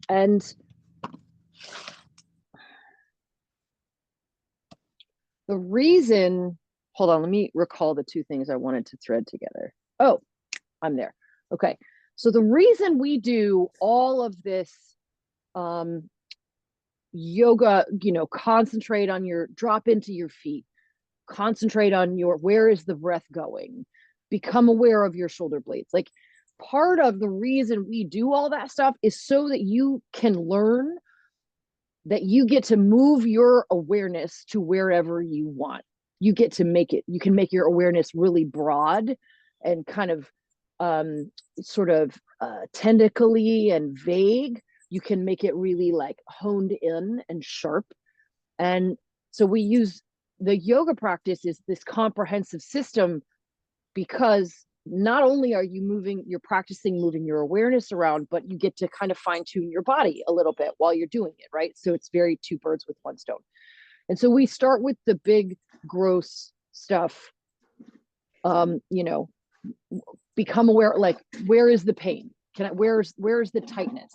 And the reason, hold on, let me recall the two things I wanted to thread together. Oh, I'm there. Okay. So the reason we do all of this yoga, concentrate on your drop into your feet, concentrate on your where is the breath going, become aware of your shoulder blades. Like part of the reason we do all that stuff is so that you can learn that you get to move your awareness to wherever you want. You get to make it, you can make your awareness really broad and kind of sort of tentacly and vague. You can make it really like honed in and sharp. And so we use the yoga practice is this comprehensive system because not only are you moving, you're practicing moving your awareness around, but you get to kind of fine tune your body a little bit while you're doing it, right? So it's very two birds with one stone. And so we start with the big, gross stuff. Become aware, like, where is the pain? Where's the tightness?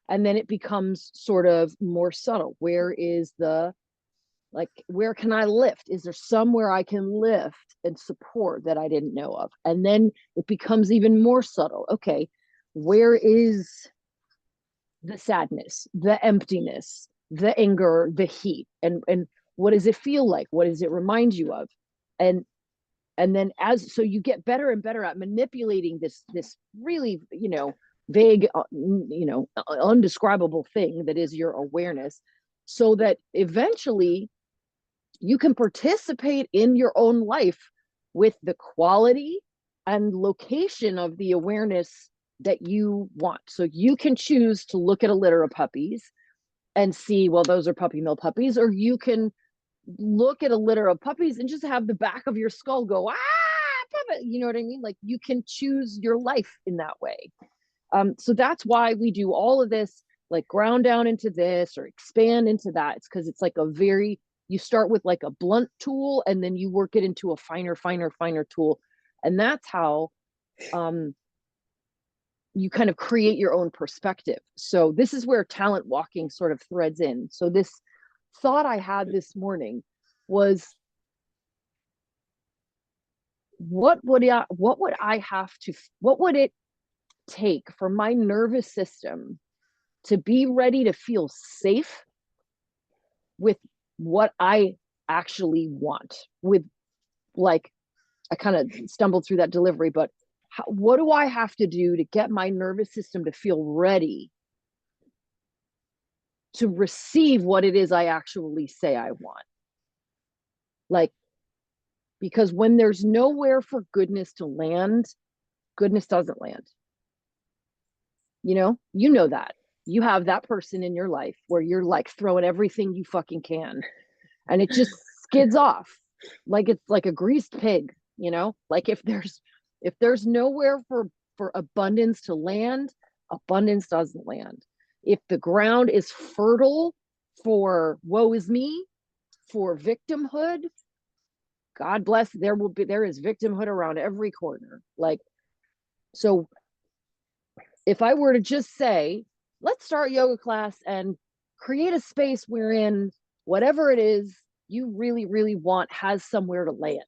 And then it becomes sort of more subtle. Where is the, like, where can I lift? Is there somewhere I can lift and support that I didn't know of? And then it becomes even more subtle. Okay, where is the sadness, the emptiness, the anger, the heat? And what does it feel like? What does it remind you of? And then so you get better and better at manipulating this really, vague, undescribable thing that is your awareness, so that eventually you can participate in your own life with the quality and location of the awareness that you want. So you can choose to look at a litter of puppies and see, well, those are puppy mill puppies, or you can look at a litter of puppies and just have the back of your skull go, puppet. You know what I mean? Like you can choose your life in that way. So that's why we do all of this, like ground down into this or expand into that. It's because it's like you start with like a blunt tool and then you work it into a finer tool. And that's how you kind of create your own perspective. So this is where talent walking sort of threads in. So this thought I had this morning was, what would it take for my nervous system to be ready to feel safe with what I actually want? With, like, I kind of stumbled through that delivery, but what do I have to do to get my nervous system to feel ready to receive what it is I actually say I want? Like, because when there's nowhere for goodness to land, goodness doesn't land. You know that. You have that person in your life where you're like throwing everything you fucking can and it just skids off like it's like a greased pig, like if there's nowhere for abundance to land, abundance doesn't land. If the ground is fertile for woe is me, for victimhood, God bless, there is victimhood around every corner. Like, so if I were to just say, let's start yoga class and create a space wherein whatever it is you really, really want has somewhere to land.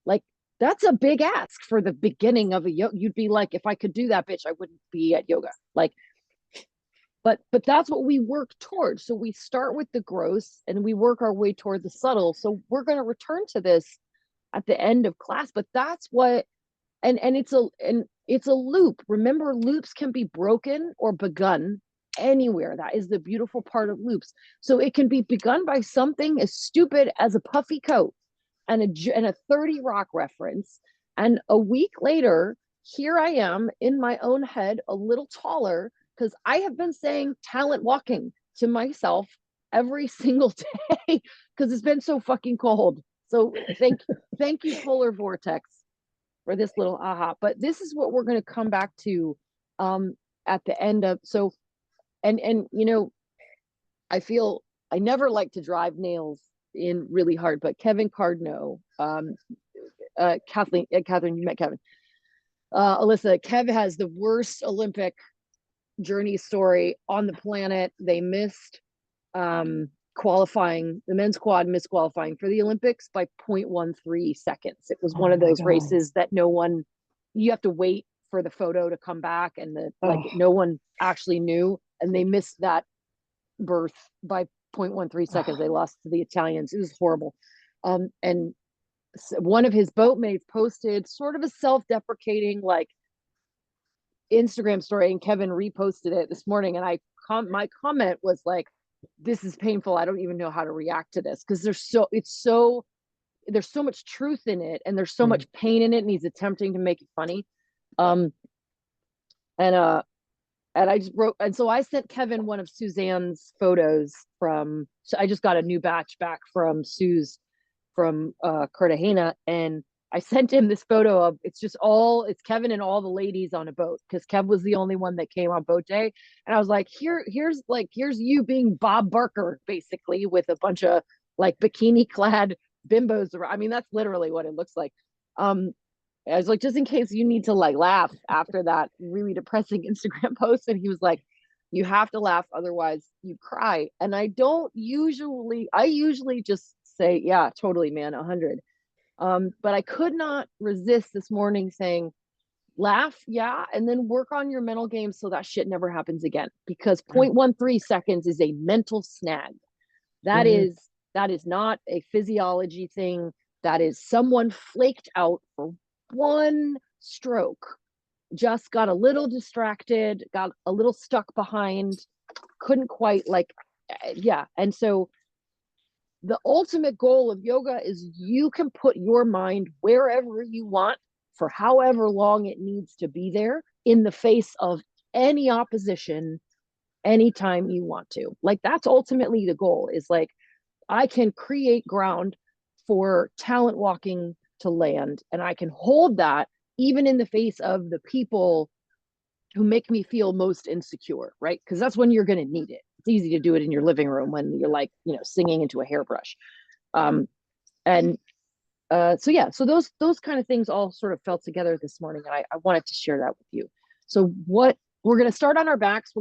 Like, that's a big ask for the beginning of a yoga. You'd be like, if I could do that, bitch, I wouldn't be at yoga. Like, but that's what we work towards. So we start with the gross and we work our way toward the subtle. So we're going to return to this at the end of class, but that's what, and it's a loop. Remember, loops can be broken or begun anywhere. That is the beautiful part of loops. So it can be begun by something as stupid as a puffy coat and a 30 Rock reference. And a week later, here I am in my own head, a little taller, because I have been saying talent walking to myself every single day because it's been so fucking cold. So thank you, polar vortex, for this little aha. But this is what we're going to come back to at the end of, so, and I feel I never like to drive nails in really hard, but Kevin Cardno, Catherine, you met Kevin, Alyssa, Kev has the worst Olympic journey story on the planet. They missed qualifying. The men's quad missed qualifying for the Olympics by 0.13 seconds. It was one Oh of my those God. races that no one, you have to wait for the photo to come back, and no one actually knew, and they missed that berth by 0.13 seconds. They lost to the Italians. It was horrible. And one of his boatmates posted sort of a self-deprecating like Instagram story, and Kevin reposted it this morning. And my comment was like, "This is painful. I don't even know how to react to this," because there's so much truth in it, and there's so much pain in it, and he's attempting to make it funny. Um, and I just wrote, and so I sent Kevin one of Suzanne's photos from. So I just got a new batch back from Sue's from Cartagena, and I sent him this photo of it's Kevin and all the ladies on a boat, because Kev was the only one that came on boat day, and I was like, here's you being Bob Barker basically, with a bunch of like bikini clad bimbos around. I mean, that's literally what it looks like. I was like, just in case you need to like laugh after that really depressing Instagram post. And he was like, you have to laugh, otherwise you cry. And I usually just say, yeah, totally, man, 100. But I could not resist this morning saying, laugh, yeah, and then work on your mental game so that shit never happens again. Because 0.13 seconds is a mental snag. That is not a physiology thing. That is someone flaked out for one stroke, just got a little distracted, got a little stuck behind, couldn't quite yeah. And so the ultimate goal of yoga is you can put your mind wherever you want for however long it needs to be there in the face of any opposition anytime you want to. Like, that's ultimately the goal, is like, I can create ground for talent walking to land, and I can hold that even in the face of the people who make me feel most insecure, right? Because that's when you're going to need it. It's easy to do it in your living room when you're like, singing into a hairbrush. And so yeah, so those kind of things all sort of fell together this morning, and I wanted to share that with you. So what we're going to start on our backs.